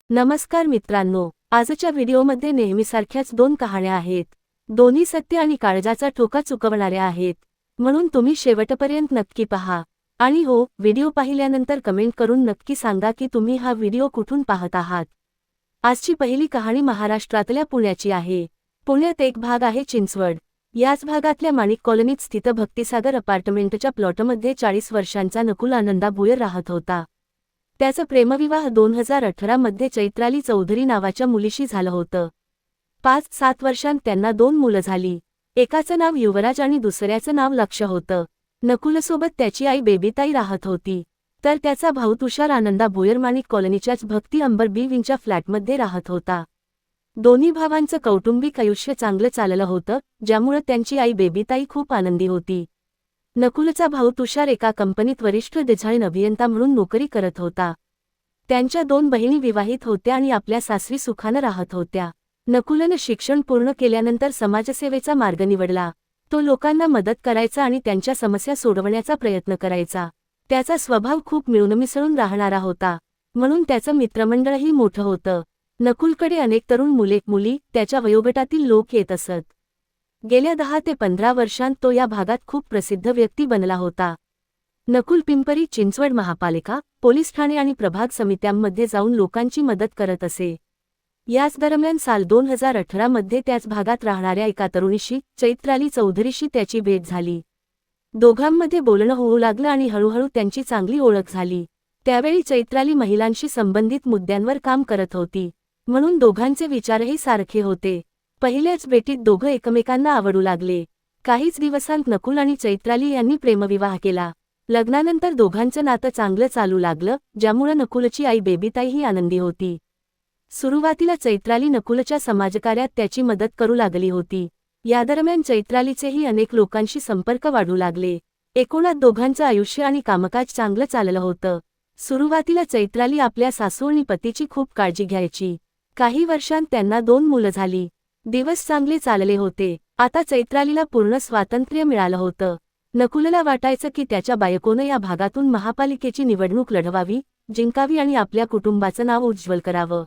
नमस्कार मित्रांनो, आजच्या व्हिडिओमध्ये नेहमीसारख्याच दोन कहाण्या आहेत. दोन्ही सत्य आणि काळजाचा ठोका चुकवणाऱ्या आहेत, म्हणून तुम्ही शेवटपर्यंत नक्की पहा. आणि हो, व्हिडिओ पाहिल्यानंतर कमेंट करून नक्की सांगा की तुम्ही हा व्हिडिओ कुठून पाहत आहात. आजची पहिली कहाणी महाराष्ट्रातल्या पुण्याची आहे. पुण्यात एक भाग आहे चिंचवड. याच भागातल्या माणिक कॉलनीत स्थित भक्तिसागर अपार्टमेंटच्या प्लॉटमध्ये 40 वर्षांचा नकुल आनंदा भुयर राहत होता. त्याचा प्रेमविवाह 2018 मध्ये चैत्राली चौधरी नावाच्या मुलीशी झालं होतं. 5-7 वर्षांत त्यांना 2 मुलं झाली. एकाचं नाव युवराज आणि दुसऱ्याचं नाव लक्ष होतं. नकुलसोबत त्याची आई बेबीताई राहत होती, तर त्याचा भाऊ तुषार आनंदा भुयर माणिक कॉलनीच्याच भक्ती अंबर बी विंगच्या फ्लॅटमध्ये राहत होता. दोन्ही भावांचं कौटुंबिक आयुष्य चांगलं चाललं होतं, ज्यामुळे त्यांची आई बेबीताई खूप आनंदी होती. नकुलचा भाऊ तुषार एका कंपनीत वरिष्ठ डिझाईन अभियंता म्हणून नोकरी करत होता. त्यांच्या 2 बहिणी विवाहित होत्या आणि आपल्या सासरी सुखानं राहत होत्या. नकुलनं शिक्षण पूर्ण केल्यानंतर समाजसेवेचा मार्ग निवडला. तो लोकांना मदत करायचा आणि त्यांच्या समस्या सोडवण्याचा प्रयत्न करायचा. त्याचा स्वभाव खूप मिळून मिसळून राहणारा होता, म्हणून त्याचं मित्रमंडळही मोठं होतं. नकुलकडे अनेक तरुण मुले-मुली, त्याच्या वयोगटातील लोक येत असत. गेल्या 10 ते 15 वर्षांत तो या भागात खूप प्रसिद्ध व्यक्ती बनला होता. नकुल पिंपरी चिंचवड महापालिका, पोलीस ठाणे आणि प्रभाग समित्यांमध्ये जाऊन लोकांची मदत करत असे. याच दरम्यान साल 2018 मध्ये त्याच भागात राहणाऱ्या एका तरुणीशी, चैत्राली चौधरीशी त्याची भेट झाली. दोघांमध्ये बोलणं होऊ लागलं आणि हळूहळू त्यांची चांगली ओळख झाली. त्यावेळी चैत्राली महिलांशी संबंधित मुद्द्यांवर काम करत होती, म्हणून दोघांचे विचारही सारखे होते. पहिल्याच भेटीत दोघं एकमेकांना आवडू लागले. काहीच दिवसांत नकुल आणि चैत्राली यांनी प्रेमविवाह केला. लग्नानंतर दोघांचं नातं चांगलं चालू लागलं, ज्यामुळे नकुलची आई बेबीताईही आनंदी होती. सुरुवातीला चैत्राली नकुलच्या समाजकार्यात त्याची मदत करू लागली होती. या दरम्यान चैत्रालीचेही अनेक लोकांशी संपर्क वाढू लागले. एकूणात दोघांचं आयुष्य आणि कामकाज चांगलं चाललं होतं. सुरुवातीला चैत्राली आपल्या सासू आणि पतीची खूप काळजी घ्यायची. काही वर्षांत त्यांना 2 मुलं झाली. दिवस चांगले चालले होते. आता चैत्रालीला पूर्ण स्वातंत्र्य मिळालं होतं. नकुलला वाटायचं की त्याच्या बायकोनं या भागातून महापालिकेची निवडणूक लढवावी, जिंकावी आणि आपल्या कुटुंबाचं नाव उज्ज्वल करावं.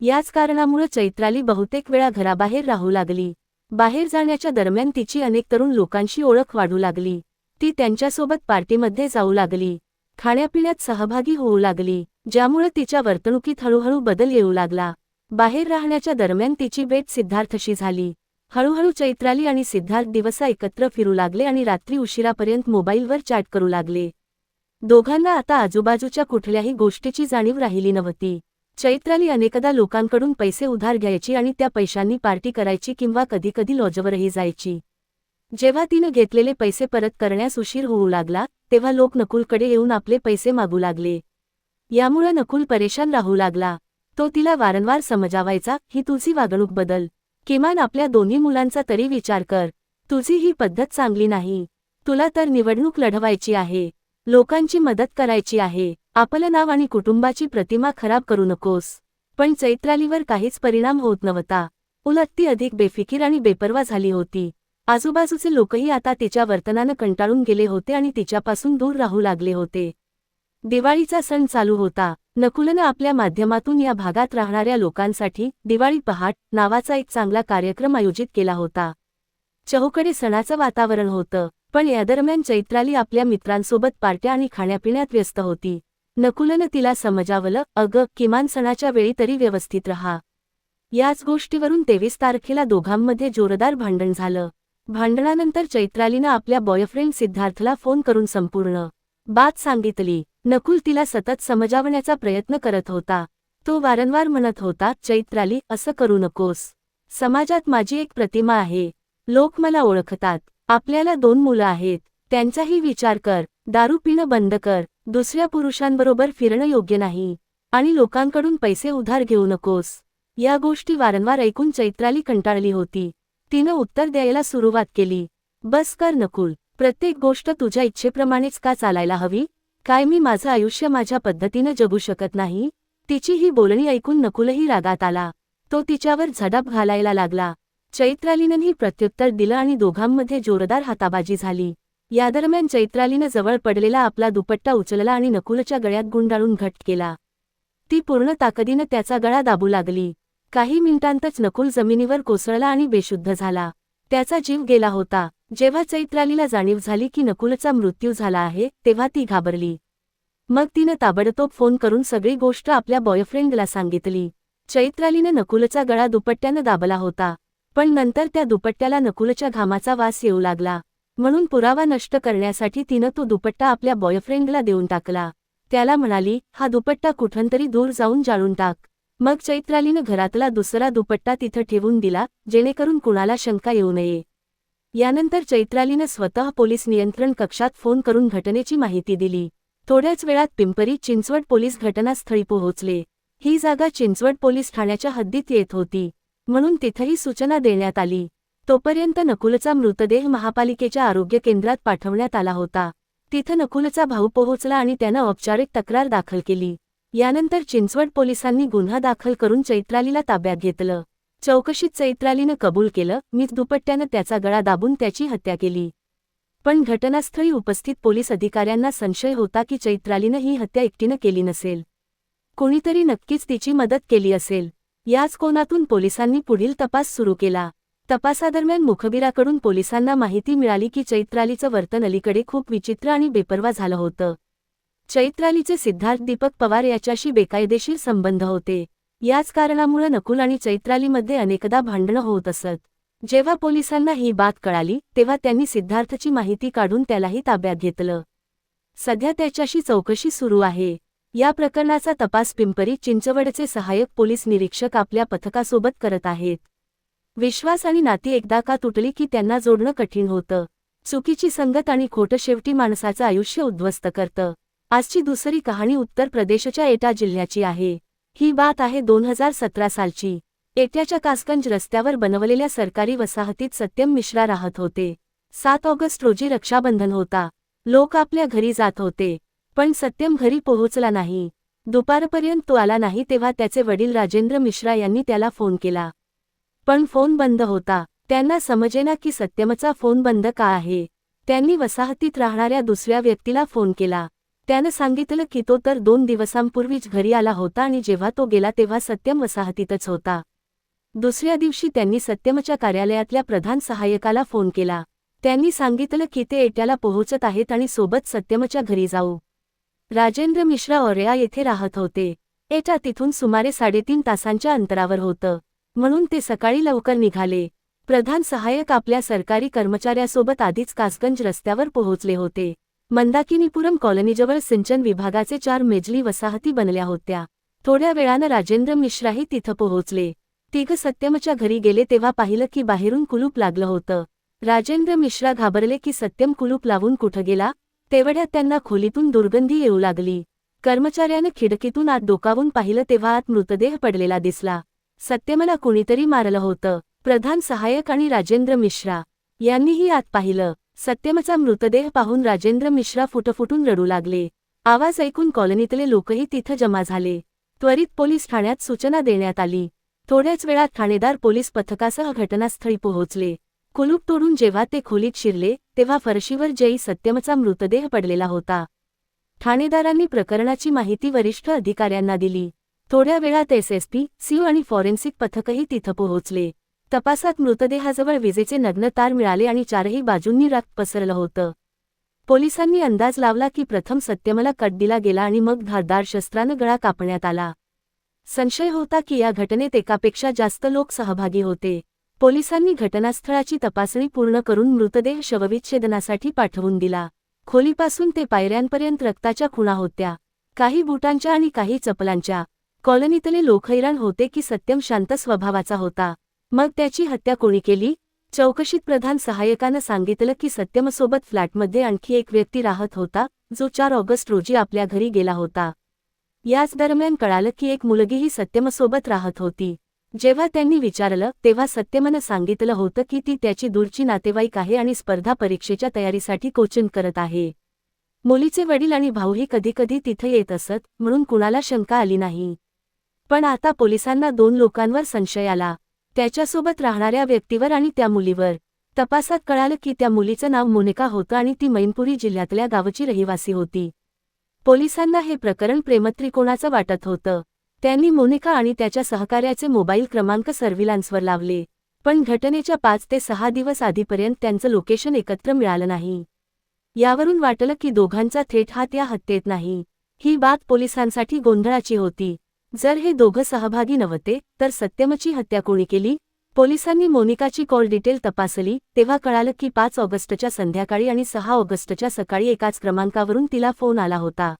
याच कारणामुळे चैत्राली बहुतेक वेळा घराबाहेर राहू लागली. बाहेर जाण्याच्या दरम्यान तिची अनेक तरुण लोकांशी ओळख वाढू लागली. ती त्यांच्यासोबत पार्टीमध्ये जाऊ लागली, खाण्यापिण्यात सहभागी होऊ लागली, ज्यामुळे तिच्या वर्तणुकीत हळूहळू बदल येऊ लागला. बाहेर राहण्याच्या दरम्यान तिची भेट सिद्धार्थशी झाली. हळूहळू चैत्राली आणि सिद्धार्थ दिवसा एकत्र फिरू लागले आणि रात्री उशिरापर्यंत मोबाईलवर चॅट करू लागले. दोघांना आता आजूबाजूच्या कुठल्याही गोष्टीची जाणीव राहिली नव्हती. चैत्राली अनेकदा लोकांकडून पैसे उधार घ्यायची आणि त्या पैशांनी पार्टी करायची किंवा कधीकधी लॉजवरही जायची. जेव्हा तिनं घेतलेले पैसे परत करण्यास उशीर होऊ लागला, तेव्हा लोक नकुलकडे येऊन आपले पैसे मागू लागले. यामुळे नकुल परेशान राहू लागला. तो तिला वारंवार समजावायचा, ही तुझी वागणूक बदल. किमान आपल्या 2 मुलांचा तरी विचार कर. तुझी ही पद्धत चांगली नाही. तुला तर निवडणूक लढवायची आहे, लोकांची मदत करायची आहे. आपलं नाव आणि कुटुंबाची प्रतिमा खराब करू नकोस. पण चैत्रालीवर काहीच परिणाम होत नव्हता. उलट ती अधिक बेफिकीर आणि बेपर्वा झाली होती. आजूबाजूचे लोकही आता तिच्या वर्तनानं कंटाळून गेले होते आणि तिच्यापासून दूर राहू लागले होते. दिवाळीचा सण चालू होता. नकुलनं आपल्या माध्यमातून या भागात राहणाऱ्या लोकांसाठी दिवाळी पहाट नावाचा एक चांगला कार्यक्रम आयोजित केला होता. चहूकडे सणाचं वातावरण होतं, पण यादरम्यान चैत्राली आपल्या मित्रांसोबत पार्ट्या आणि खाण्यापिण्यात व्यस्त होती. नकुलनं तिला समजावलं, अगं, किमान सणाच्या वेळी तरी व्यवस्थित राहा. याच गोष्टीवरून 23 तारखेला दोघांमध्ये जोरदार भांडण झालं. भांडणानंतर चैत्रालीनं आपल्या बॉयफ्रेंड सिद्धार्थला फोन करून संपूर्ण बात सांगितली. नकुल तिला सतत समजावण्याचा प्रयत्न करत होता. तो वारंवार म्हणत होता, चैत्राली, असं करू नकोस. समाजात माझी एक प्रतिमा आहे. लोक मला ओळखतात. आपल्याला 2 मुलं आहेत. त्यांचाही विचार कर. दारू पिणं बंद कर. दुसऱ्या पुरुषांबरोबर फिरणं योग्य नाही. आणि लोकांकडून पैसे उधार घेऊ नकोस. या गोष्टी वारंवार ऐकून चैत्राली कंटाळली होती. तिनं उत्तर द्यायला सुरुवात केली, बस कर नकुल. प्रत्येक गोष्ट तुझ्या इच्छेप्रमाणेच का चालायला हवी? काय मी माझं आयुष्य माझ्या पद्धतीनं जगू शकत नाही? तिची ही बोलणी ऐकून नकुलही रागात आला. तो तिच्यावर झडाप घालायला लागला. चैत्रालीनंही प्रत्युत्तर दिलं आणि दोघांमध्ये जोरदार हाताबाजी झाली. यादरम्यान चैत्रालीनं जवळ पडलेला आपला दुपट्टा उचलला आणि नकुलच्या गळ्यात गुंडाळून घट्ट केला. ती पूर्ण ताकदीनं त्याचा गळा दाबू लागली. काही मिनिटांतच नकुल जमिनीवर कोसळला आणि बेशुद्ध झाला. त्याचा जीव गेला होता. जेव्हा चैत्रालीला जाणीव झाली की नकुलचा मृत्यू झाला आहे तेव्हा ती घाबरली. मग तिनं ताबडतोब फोन करून सगळी गोष्ट आपल्या बॉयफ्रेंडला सांगितली. चैत्रालीनं नकुलचा गळा दुपट्ट्यानं दाबला होता, पण नंतर त्या दुपट्ट्याला नकुलच्या घामाचा वास येऊ लागला. म्हणून पुरावा नष्ट करण्यासाठी तिनं तो दुपट्टा आपल्या बॉयफ्रेंडला देऊन टाकला. त्याला म्हणाली, हा दुपट्टा कुठंतरी दूर जाऊन जाळून टाक. मग चैत्रालीनं घरातला दुसरा दुपट्टा तिथं ठेवून दिला, जेणेकरून कुणाला शंका येऊ नये. यानंतर चैत्रालीनं स्वतः पोलीस नियंत्रण कक्षात फोन करून घटनेची माहिती दिली. थोड्याच वेळात पिंपरी चिंचवड पोलीस घटनास्थळी पोहोचले. ही जागा चिंचवड पोलीस ठाण्याच्या हद्दीत येत होती, म्हणून तिथंही सूचना देण्यात आली. तोपर्यंत नकुलचा मृतदेह महापालिकेच्या आरोग्य केंद्रात पाठवण्यात आला होता. तिथं नकुलचा भाऊ पोहोचला आणि त्यानं औपचारिक तक्रार दाखल केली. यानंतर चिंचवड पोलिसांनी गुन्हा दाखल करून चैत्रालीला ताब्यात घेतलं. चौकशीत चैत्रालीनं कबूल केलं, मीच दुपट्ट्यानं त्याचा गळा दाबून त्याची हत्या केली. पण घटनास्थळी उपस्थित पोलीस अधिकाऱ्यांना संशय होता की चैत्रालीनं ही हत्या एकटीनं केली नसेल. कोणीतरी नक्कीच तिची मदत केली असेल. याच कोनातून पोलिसांनी पुढील तपास सुरू केला. तपासादरम्यान मुखबिराकडून पोलिसांना माहिती मिळाली की चैत्रालीचं वर्तन अलीकडे खूप विचित्र आणि बेपर्वा झालं होतं. चैत्रालीचे सिद्धार्थ दीपक पवार याच्याशी बेकायदेशीर संबंध होते. याच कारणामुळे नकुल आणि चैत्रालीमध्ये अनेकदा भांडणं होत असत. जेव्हा पोलिसांना ही बात कळाली तेव्हा त्यांनी सिद्धार्थची माहिती काढून त्यालाही ताब्यात घेतलं. सध्या त्याच्याशी चौकशी सुरू आहे. या प्रकरणाचा तपास पिंपरी चिंचवडचे सहाय्यक पोलीस निरीक्षक आपल्या पथकासोबत करत आहेत. विश्वास आणि नाती एकदा का तुटली की त्यांना जोडणं कठीण होतं. चुकीची संगत आणि खोटं शेवटी माणसाचं आयुष्य उद्ध्वस्त करतं. आजची दुसरी कहाणी उत्तर प्रदेशच्या एटा जिल्ह्याची आहे. ही बात आहे 2017 सालची. एटाच्या कासगंज रस्त्यावर बनवलेल्या सरकारी वसाहतीत सत्यम मिश्रा राहत होते. 7 ऑगस्ट रोजी रक्षाबंधन होता. लोक आपल्या घरी जात होते, पण सत्यम घरी पोहोचला नाही. दुपारपर्यंत तो आला नाही तेव्हा त्याचे वडील राजेंद्र मिश्रा यांनी त्याला फोन केला, पण फोन बंद होता. त्यांना समजेना की सत्यमचा फोन बंद का आहे. त्यांनी वसाहतीत राहणाऱ्या दुसऱ्या व्यक्तीला फोन केला. त्यानं सांगितलं की तो तर 2 दिवसांपूर्वीच घरी आला होता आणि जेव्हा तो गेला तेव्हा सत्यम वसाहतीतच होता. दुसऱ्या दिवशी त्यांनी सत्यमच्या कार्यालयातल्या प्रधान सहाय्यकाला फोन केला. त्यांनी सांगितलं की ते एट्याला पोहोचत आहेत आणि सोबत सत्यमच्या घरी जाऊ. राजेंद्र मिश्रा ओरेया येथे राहत होते. एटा तिथून सुमारे 3.5 तासांच्या अंतरावर होतं, म्हणून ते सकाळी लवकर निघाले. प्रधान सहाय्यक आपल्या सरकारी कर्मचाऱ्यासोबत आधीच कासगंज रस्त्यावर पोहोचले होते. मंदाकिनीपुरम कॉलनीजवळ सिंचन विभागाचे 4 मेजली वसाहती बनल्या होत्या. थोड्या वेळानं राजेंद्र मिश्राही तिथं पोहोचले. तिघं सत्यमच्या घरी गेले तेव्हा पाहिलं की बाहेरून कुलूप लागलं होतं. राजेंद्र मिश्रा घाबरले की सत्यम कुलूप लावून कुठं गेला. तेवढ्यात त्यांना खोलीतून दुर्गंधी येऊ लागली. कर्मचाऱ्यानं खिडकीतून आत डोकावून पाहिलं तेव्हा आत मृतदेह पडलेला दिसला. सत्यमला कुणीतरी मारलं होतं. प्रधान सहाय्यक आणि राजेंद्र मिश्रा यांनीही आत पाहिलं. सत्यमचा मृतदेह पाहून राजेंद्र मिश्रा फुटफुटून रडू लागले. आवाज ऐकून कॉलनीतले लोकही तिथं जमा झाले. त्वरित पोलीस ठाण्यात सूचना देण्यात आली. थोड्याच वेळात ठाणेदार पोलीस पथकासह घटनास्थळी पोहोचले. कुलूप तोडून जेव्हा ते खोलीत शिरले तेव्हा फरशीवर जयी सत्यमचा मृतदेह पडलेला होता. ठाणेदारांनी प्रकरणाची माहिती वरिष्ठ अधिकाऱ्यांना दिली. थोड्या वेळात एसएसपी, सीओ आणि फॉरेन्सिक पथकही तिथं पोहोचले. तपासात मृतदेहाजवळ विजेचे नग्न तार मिळाले आणि 4ही बाजूंनी रक्त पसरलं होतं. पोलिसांनी अंदाज लावला की प्रथम सत्यमला कट दिला गेला आणि मग धारदार शस्त्रानं गळा कापण्यात आला. संशय होता की या घटनेत एकापेक्षा जास्त लोक सहभागी होते. पोलिसांनी घटनास्थळाची तपासणी पूर्ण करून मृतदेह शवविच्छेदनासाठी पाठवून दिला. खोलीपासून ते पायऱ्यांपर्यंत रक्ताच्या खुणा होत्या, काही बुटांच्या आणि काही चपलांच्या. कॉलनीतले लोक हैराण होते की सत्यम शांत स्वभावाचा होता, मग त्याची हत्या कोणी केली. चौकशीत प्रधान सहाय्यकानं सांगितलं की सत्यमसोबत फ्लॅटमध्ये आणखी एक व्यक्ती राहत होता, जो 4 ऑगस्ट रोजी आपल्या घरी गेला होता. याच दरम्यान कळालं की एक मुलगीही सत्यमसोबत राहत होती. जेव्हा त्यांनी विचारलं तेव्हा सत्यमनं सांगितलं होतं की ती त्याची दूरची नातेवाईक आहे आणि स्पर्धा परीक्षेच्या तयारीसाठी कोचिंग करत आहे. मुलीचे वडील आणि भाऊही कधीकधी तिथं येत असत, म्हणून कुणाला शंका आली नाही. पण आता पोलिसांना 2 लोकांवर संशय आला, त्याच्यासोबत राहणाऱ्या व्यक्तीवर आणि त्या मुलीवर. तपासात कळालं की त्या मुलीचं नाव मोनिका होतं आणि ती मैनपुरी जिल्ह्यातल्या गावची रहिवासी होती. पोलिसांना हे प्रकरण प्रेमत्रिकोणाचं वाटत होतं. त्यांनी मोनिका आणि त्याच्या सहकार्याचे मोबाईल क्रमांक सर्व्हिलान्सवर लावले, पण घटनेच्या 5 ते 6 दिवस आधीपर्यंत त्यांचं लोकेशन एकत्र मिळालं नाही. यावरून वाटलं की दोघांचा थेट हात या हत्येत नाही. ही बाब पोलिसांसाठी गोंधळाची होती. जर हे दोघं सहभागी नव्हते तर सत्यमची हत्या कोणी केली? पोलिसांनी मोनिकाची कॉल डिटेल तपासली तेव्हा कळालं की 5 ऑगस्टच्या संध्याकाळी आणि 6 ऑगस्टच्या सकाळी एकाच क्रमांकावरून तिला फोन आला होता.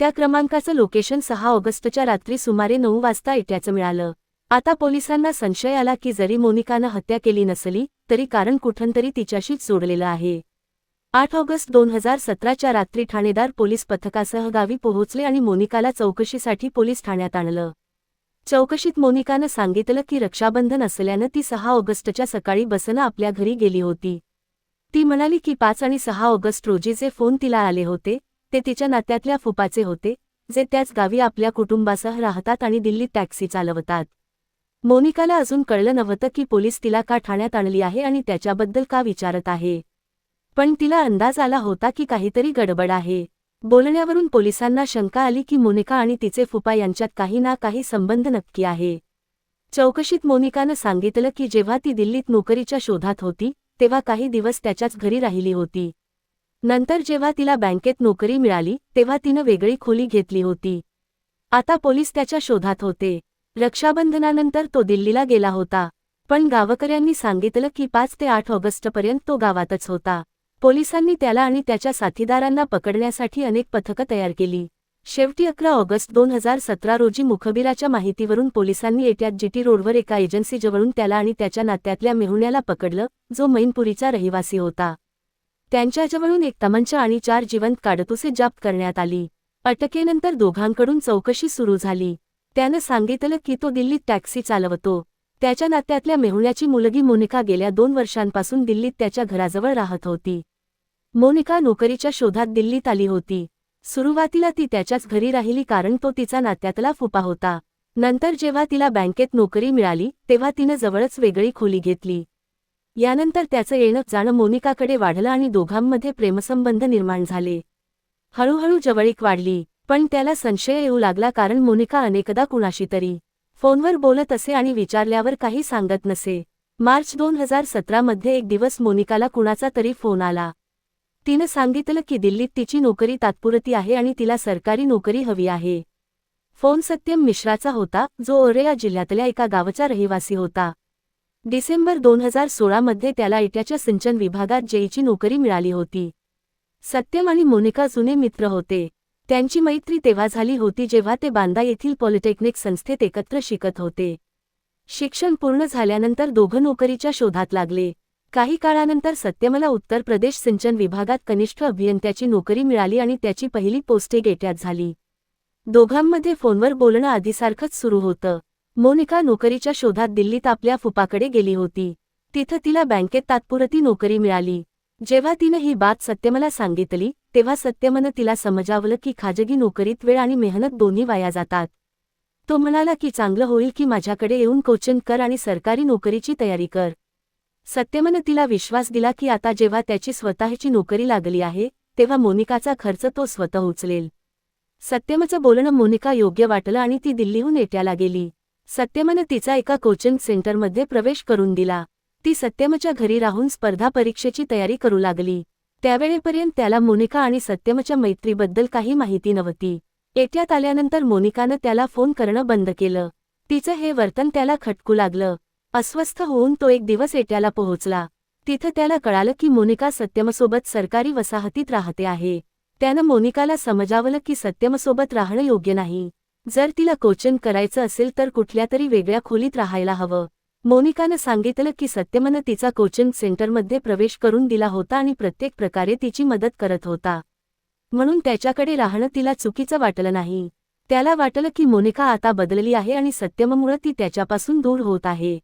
त्या क्रमांकाचं लोकेशन 6 ऑगस्टच्या रात्री सुमारे 9 वाजता येत्याचं मिळालं. आता पोलिसांना संशय आला की जरी मोनिकानं हत्या केली नसली तरी कारण कुठंतरी तिच्याशीच जोडलेलं आहे. 8 ऑगस्ट 2017च्या रात्री ठाणेदार पोलीस पथकासह गावी पोहोचले आणि मोनिकाला चौकशीसाठी पोलीस ठाण्यात आणलं. चौकशीत मोनिकानं सांगितलं की रक्षाबंधन असल्यानं ती 6 ऑगस्टच्या सकाळी बसनं आपल्या घरी गेली होती. ती म्हणाली की 5 आणि 6 ऑगस्ट रोजी जे फोन तिला आले होते ते तिच्या नात्यातल्या फुपाचे होते, जे त्याच गावी आपल्या कुटुंबासह राहतात आणि दिल्लीत टॅक्सी चालवतात. मोनिकाला अजून कळलं नव्हतं की पोलीस तिला का ठाण्यात आणली आहे आणि त्याच्याबद्दल का विचारत आहे. पण तिला अंदाज आला होता की काहीतरी गडबड आहे. बोलण्यावरून पोलिसांना शंका आली की मोनिका आणि तिचे फुपा यांच्यात काही ना काही संबंध नक्की आहे. चौकशीत मोनिकानं सांगितलं की जेव्हा ती दिल्लीत नोकरीच्या शोधात होती तेव्हा काही दिवस त्याच्याच घरी राहिली होती. नंतर जेव्हा तिला बँकेत नोकरी मिळाली तेव्हा तिनं वेगळी खोली घेतली होती. आता पोलीस त्याच्या शोधात होते. रक्षाबंधनानंतर तो दिल्लीला गेला होता, पण गावकऱ्यांनी सांगितलं की 5 ते 8 ऑगस्टपर्यंत तो गावातच होता. पोलिसांनी त्याला आणि त्याच्या साथीदारांना पकडण्यासाठी अनेक पथकं तयार केली. शेवटी 11 ऑगस्ट 2017 रोजी मुखबिराच्या माहितीवरून पोलिसांनी एट्यात जीटी रोडवर एका एजन्सीजवळून त्याला आणि त्याच्या नात्यातल्या मेहुण्याला पकडलं, जो मैनपुरीचा रहिवासी होता. त्यांच्याजवळून एक तमंचा आणि 4 जिवंत काडतुसे जप्त करण्यात आली. अटकेनंतर दोघांकडून चौकशी सुरू झाली. त्यानं सांगितलं की तो दिल्लीत टॅक्सी चालवतो. त्याच्या नात्यातल्या मेहुण्याची मुलगी मोनिका गेल्या 2 वर्षांपासून दिल्लीत त्याच्या घराजवळ राहत होती. मोनिका नोकरीच्या शोधात दिल्लीत आली होती. सुरुवातीला ती त्याच्याच घरी राहिली कारण तो तिचा नात्यातला फुपा होता. नंतर जेव्हा तिला बँकेत नोकरी मिळाली तेव्हा तिनं जवळच वेगळी खोली घेतली. यानंतर त्याचं येणं जाणं मोनिकाकडे वाढलं आणि दोघांमध्ये प्रेमसंबंध निर्माण झाले. हळूहळू जवळीक वाढली, पण त्याला संशय येऊ लागला कारण मोनिका अनेकदा कुणाशी तरी फोनवर बोलत असे आणि विचारल्यावर काही सांगत नसे. मार्च 2017 मध्ये एक दिवस मोनिकाला कुणाचा तरी फोन आला. तिनं सांगितलं की दिल्लीत तिची नोकरी तात्पुरती आहे आणि तिला सरकारी नोकरी हवी आहे. फोन सत्यम मिश्राचा होता, जो औरैया जिल्ह्यातल्या एका गावचा रहिवासी होता. डिसेंबर 2016 मध्ये त्याला एट्याच्या सिंचन विभागात जेईची नोकरी मिळाली होती. सत्यम आणि मोनिका जुने मित्र होते. त्यांची मैत्री तेव्हा झाली होती जेव्हा ते बांदा येथील पॉलिटेक्निक संस्थेत एकत्र शिकत होते. शिक्षण पूर्ण झाल्यानंतर दोघं नोकरीच्या शोधात लागले. काही काळानंतर सत्यमला उत्तर प्रदेश सिंचन विभागात कनिष्ठ अभियंत्याची नोकरी मिळाली आणि त्याची पहिली पोस्टिंग एट्यात झाली. दोघांमध्ये फोनवर बोलणं आधीसारखंच सुरू होतं. मोनिका नोकरीच्या शोधात दिल्लीत आपल्या फुपाकडे गेली होती. तिथं तिला बँकेत तात्पुरती नोकरी मिळाली. जेव्हा तिनं ही बात सत्यमला सांगितली तेव्हा सत्यमनं तिला समजावलं की खाजगी नोकरीत वेळ आणि मेहनत दोन्ही वाया जातात. तो म्हणाला की चांगलं होईल की माझ्याकडे येऊन कोचिंग कर आणि सरकारी नोकरीची तयारी कर. सत्यमनं तिला विश्वास दिला की आता जेव्हा त्याची स्वतःची नोकरी लागली आहे तेव्हा मोनिकाचा खर्च तो स्वतः उचलेल. सत्यमचं बोलणं मोनिका योग्य वाटलं आणि ती दिल्लीहून एट्याला गेली. सत्यमनं तिचा एका कोचिंग सेंटरमध्ये प्रवेश करून दिला. ती सत्यमच्या घरी राहून स्पर्धा परीक्षेची तयारी करू लागली. त्यावेळेपर्यंत त्याला मोनिका आणि सत्यमच्या मैत्रीबद्दल काही माहिती नव्हती. एट्यात आल्यानंतर मोनिकानं त्याला फोन करणं बंद केलं. तिचं हे वर्तन त्याला खटकू लागलं. अस्वस्थ होऊन तो एक दिवस एट्याला पोहोचला. तिथं त्याला कळालं की मोनिका सत्यमसोबत सरकारी वसाहतीत राहते आहे. त्यानं मोनिकाला समजावलं की सत्यमसोबत राहणं योग्य नाही. जर तिला कोचिंग करायचं असेल तर कुठल्यातरी वेगळ्या खोलीत राहायला हवं. मोनिकानं सांगितलं की सत्यमनं तिचा कोचिंग सेंटरमध्ये प्रवेश करून दिला होता आणि प्रत्येक प्रकारे तिची मदत करत होता. म्हणून त्याच्याकडे राहणं तिला चुकीचं वाटलं नाही. त्याला वाटलं की मोनिका आता बदलली आहे आणि सत्यममुळे ती त्याच्यापासून दूर होत आहे.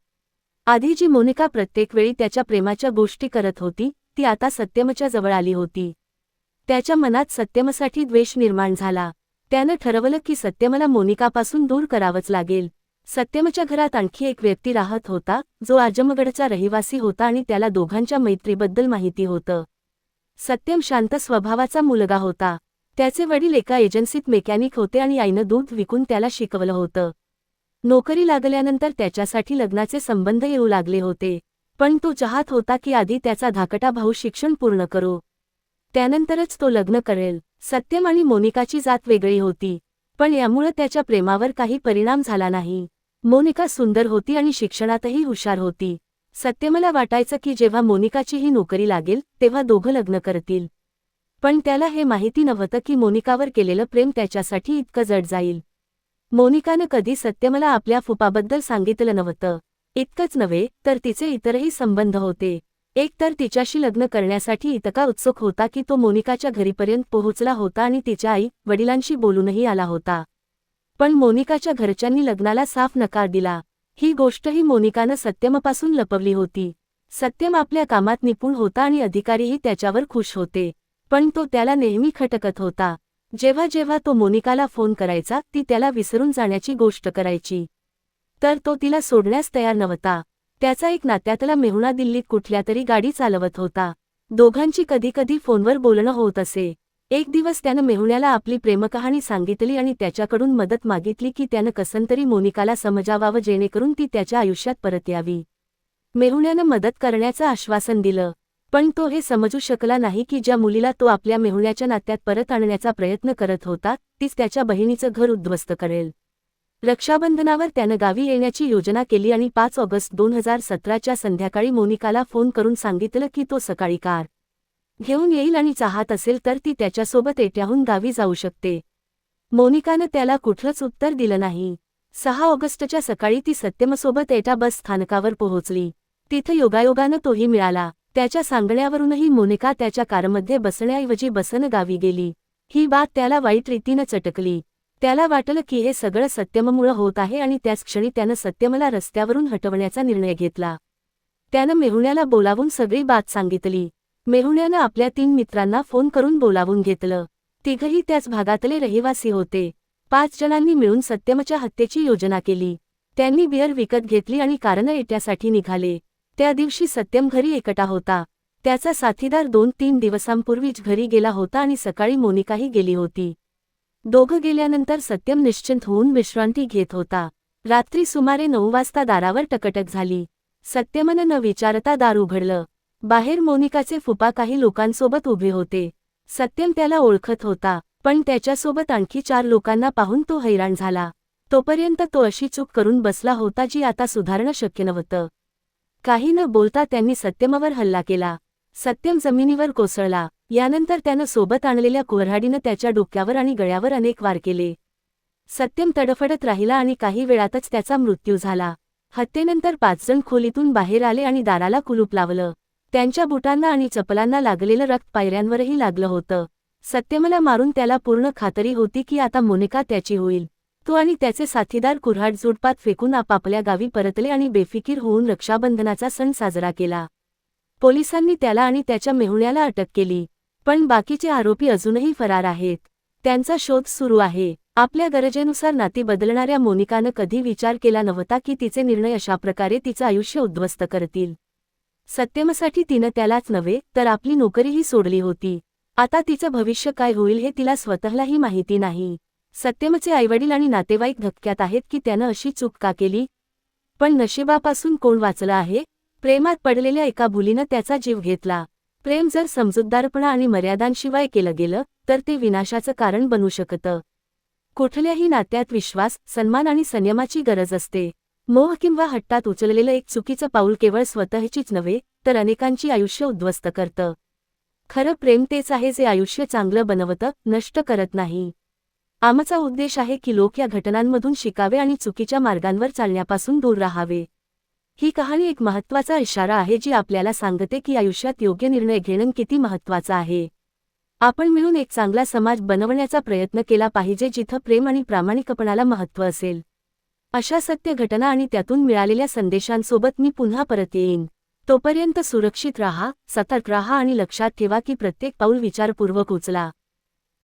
आधी जी मोनिका प्रत्येक वेळी त्याच्या प्रेमाच्या गोष्टी करत होती ती आता सत्यमच्या जवळ आली होती. त्याच्या मनात सत्यमसाठी द्वेष निर्माण झाला. त्यानं ठरवलं की सत्यमला मोनिकापासून दूर करावंच लागेल. सत्यमच्या घरात आणखी एक व्यक्ती राहत होता, जो आजमगडचा रहिवासी होता आणि त्याला दोघांच्या मैत्रीबद्दल माहिती होतं. सत्यम शांत स्वभावाचा मुलगा होता. त्याचे वडील एका एजन्सीत मेकॅनिक होते आणि आईनं दूध विकून त्याला शिकवलं होतं. नोकरी लागल्यानंतर त्याच्यासाठी लग्नाचे संबंध येऊ लागले होते, पण तो चाहत होता की आधी त्याचा धाकटा भाऊ शिक्षण पूर्ण करो, त्यानंतरच तो लग्न करेल. सत्यम आणि मोनिकाची जात वेगळी होती, पण यामुळे त्याच्या प्रेमावर काही परिणाम झाला नाही. मोनिका सुंदर होती आणि शिक्षणातही हुशार होती. सत्यमला वाटायचं की जेव्हा मोनिकाचीही नोकरी लागेल तेव्हा दोघं लग्न करतील, पण त्याला हे माहिती नव्हतं की मोनिकावर केलेलं प्रेम त्याच्यासाठी इतकं जड जाईल. मोनिकानं कधी सत्यमला आपल्या फुपाबद्दल सांगितलं नव्हतं. इतकंच नव्हे तर तिचे इतरही संबंध होते. एक तर तिच्याशी लग्न करण्यासाठी इतका उत्सुक होता की तो मोनिकाच्या घरीपर्यंत पोहोचला होता आणि तिच्या आई वडिलांशी बोलूनही आला होता, पण मोनिकाच्या घरच्यांनी लग्नाला साफ नकार दिला. ही गोष्टही मोनिकानं सत्यमपासून लपवली होती. सत्यम आपल्या कामात निपुण होता आणि अधिकारीही त्याच्यावर खुश होते, पण तो त्याला नेहमी खटकत होता. जेव्हा जेव्हा तो मोनिकाला फोन करायचा ती त्याला विसरून जाण्याची गोष्ट करायची, तर तो तिला सोडण्यास तयार नव्हता. त्याचा एक नात्यातला मेहुणा दिल्लीत कुठल्यातरी गाडी चालवत होता. दोघांची कधीकधी फोनवर बोलणं होत असे. एक दिवस त्यानं मेहुण्याला आपली प्रेमकहाणी सांगितली आणि त्याच्याकडून मदत मागितली की त्यानं कसंतरी मोनिकाला समजावावं जेणेकरून ती त्याच्या आयुष्यात परत यावी. मेहुण्यानं मदत करण्याचं आश्वासन दिलं, पण तो हे समजू शकला नाही की ज्या मुलीला तो आपल्या मेहुण्याच्या नात्यात परत आणण्याचा प्रयत्न करत होता तीच त्याच्या बहिणीचं घर उद्ध्वस्त करेल. रक्षाबंधनावर त्यानं गावी येण्याची योजना केली आणि 5 ऑगस्ट 2017च्या संध्याकाळी मोनिकाला फोन करून सांगितलं की तो सकाळी कार घेऊन येईल आणि चाहत असेल तर ती त्याच्यासोबत एट्याहून गावी जाऊ शकते. मोनिकानं त्याला कुठलंच उत्तर दिलं नाही. 6 ऑगस्टच्या सकाळी ती सत्यमसोबत एटा बस स्थानकावर पोहोचली. तिथं योगायोगानं तोही मिळाला. त्याच्या सांगण्यावरूनही मोनिका त्याच्या कारमध्ये बसण्याऐवजी बसनं गावी गेली. ही बात त्याला वाईट रीतीनं चटकली. त्याला वाटलं की हे सगळं सत्यममुळं होत आहे आणि त्याच क्षणी त्यानं सत्यमला रस्त्यावरून हटवण्याचा निर्णय घेतला. त्यानं मेहुण्याला बोलावून सगळी बात सांगितली. मेहुण्यानं आपल्या 3 मित्रांना फोन करून बोलावून घेतलं. तिघही त्याच भागातले रहिवासी होते. 5 जणांनी मिळून सत्यमच्या हत्येची योजना केली. त्यांनी बियर विकत घेतली आणि कारनं येण्यासाठी निघाले. त्या दिवशी सत्यम घरी एकटा होता. त्याचा साथीदार 2-3 दिवसांपूर्वीच घरी गेला होता आणि सकाळी मोनिकाही गेली होती. दोघं गेल्यानंतर सत्यम निश्चिंत होऊन विश्रांती घेत होता. रात्री सुमारे 9 वाजता दारावर टकटक झाली. सत्यमनं न विचारता दार उघडलं. बाहेर मोनिकाचे फुपा काही लोकांसोबत उभे होते. सत्यम त्याला ओळखत होता, पण त्याच्यासोबत आणखी 4 लोकांना पाहून तो हैराण झाला. तोपर्यंत तो अशी चूक करून बसला होता जी आता सुधारणं शक्य नव्हतं. काही न बोलता त्यांनी सत्यमवर हल्ला केला. सत्यम जमिनीवर कोसळला. यानंतर त्यानं सोबत आणलेल्या कुऱ्हाडीनं त्याच्या डोक्यावर आणि गळ्यावर अनेक वार केले. सत्यम तडफडत राहिला आणि काही वेळातच त्याचा मृत्यू झाला. हत्येनंतर 5 जण खोलीतून बाहेर आले आणि दाराला कुलूप लावलं. त्यांच्या बुटांना आणि चपलांना लागलेलं रक्त पायऱ्यांवरही लागलं होतं. सत्यमला मारून त्याला पूर्ण खात्री होती की आता मोनिका त्याची होईल. तो आणि त्याचे साथीदार कुऱ्हाड जुडपात फेकून आपापल्या गावी परतले आणि बेफिकीर होऊन रक्षाबंधनाचा सण साजरा केला. पोलिसांनी त्याला आणि त्याच्या मेहुण्याला अटक केली, पण बाकीचे आरोपी अजूनही फरार आहेत. त्यांचा शोध सुरू आहे. आपल्या गरजेनुसार नाती बदलणाऱ्या मोनिकानं कधी विचार केला नव्हता की तिचे निर्णय अशा प्रकारे तिचं आयुष्य उद्ध्वस्त करतील. सत्यमसाठी तिनं त्यालाच नव्हे तर आपली नोकरीही सोडली होती. आता तिचं भविष्य काय होईल हे तिला स्वतःलाही माहिती नाही. सत्यमचे आईवडील आणि नातेवाईक धक्क्यात आहेत की त्यानं अशी चूक का केली. पण नशिबापासून कोण वाचलं आहे. प्रेमात पडलेल्या एका मुलीनं त्याचा जीव घेतला. प्रेम जर समजूतदारपणा आणि मर्यादांशिवाय केलं गेलं तर ते विनाशाचं कारण बनू शकतं. कुठल्याही नात्यात विश्वास, सन्मान आणि संयमाची गरज असते. मोह किंवा हट्टात उचललेलं एक चुकीचं पाऊल केवळ स्वतःचीच नव्हे तर अनेकांची आयुष्य उद्ध्वस्त करतं. खरं प्रेम तेच आहे जे आयुष्य चांगलं बनवतं, नष्ट करत नाही. आमचा उद्देश आहे की लोक या घटनांमधून शिकावे आणि चुकीच्या मार्गांवर चालण्यापासून दूर राहावे. ही कहाणी एक महत्त्वाचा इशारा आहे जी आपल्याला सांगते की आयुष्यात योग्य निर्णय घेणं किती महत्त्वाचं आहे. आपण मिळून एक चांगला समाज बनवण्याचा प्रयत्न केला पाहिजे जिथं प्रेम आणि प्रामाणिकपणाला महत्त्व असेल. अशा सत्य घटना आणि त्यातून मिळालेल्या संदेशांसोबत मी पुन्हा परत येईन. तोपर्यंत सुरक्षित राहा, सतर्क राहा आणि लक्षात ठेवा की प्रत्येक पाऊल विचारपूर्वक उचला.